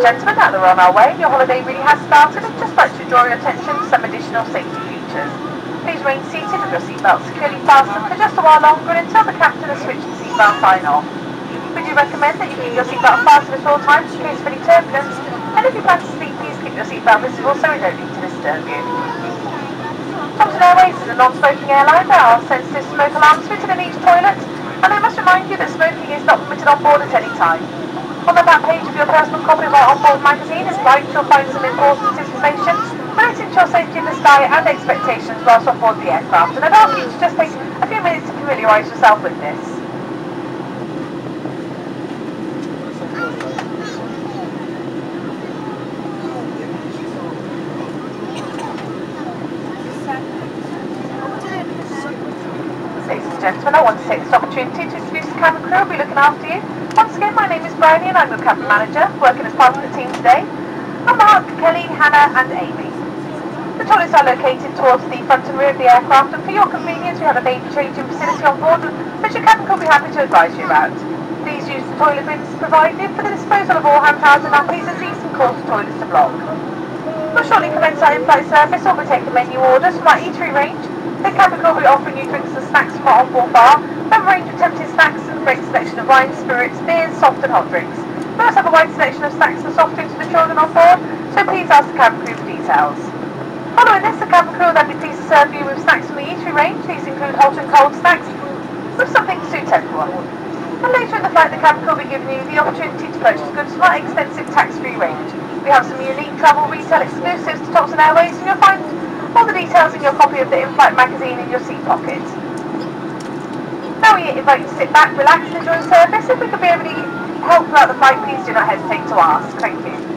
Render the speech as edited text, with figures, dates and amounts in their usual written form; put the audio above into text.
Gentlemen, now that we're on our way, your holiday really has started. I'd just like to draw your attention to some additional safety features. Please remain seated with your seatbelt securely fastened for just a while longer until the captain has switched the seatbelt sign off. We do recommend that you keep your seatbelt fastened at all times in case of any turbulence, and if you plan to sleep, please keep your seatbelt visible so we don't need to disturb you. Thomson Airways is a non-smoking airline. There are sensitive smoke alarms fitted in each toilet, and I must remind you that smoking is not permitted on board at any time. On the back page of your personal copy of our onboard magazine is right, you'll find some important information relating to your safety in the sky and expectations whilst on board the aircraft, and I'd ask you to just take a few minutes to familiarise yourself with this. Ladies and gentlemen, I want to take this opportunity to introduce the cabin crew who will be looking after you. Once again, my name is Brownie and I'm your cabin manager, working as part of the team today. I'm Mark, Kelly, Hannah and Amy. The toilets are located towards the front and rear of the aircraft, and for your convenience we have a baby changing facility on board which your captain will be happy to advise you about. Please use the toilet bins provided for the disposal of all hand towels and nappies, as these can cause the toilets to block. We'll shortly commence our in-flight service, or we'll take the menu orders from our eatery range. The cabin crew will be offering you drinks and snacks from our onboard bar. We have a range of tempting snacks and a great selection of wine, spirits, beers, soft and hot drinks. We also have a wide selection of snacks and soft drinks for the children on board, so please ask the cabin crew for details. Following this, the cabin crew will then be pleased to serve you with snacks from the eatery range. These include hot and cold snacks with something to suit everyone. And later in the flight, the cabin crew will be giving you the opportunity to purchase goods from our extensive tax-free range. We have some unique travel retail exclusives to Thomson Airways, and you'll find all the details in your copy of the in-flight magazine in your seat pocket. Now we invite you to sit back, relax and enjoy the service. If we could be able to help throughout the flight, please do not hesitate to ask. Thank you.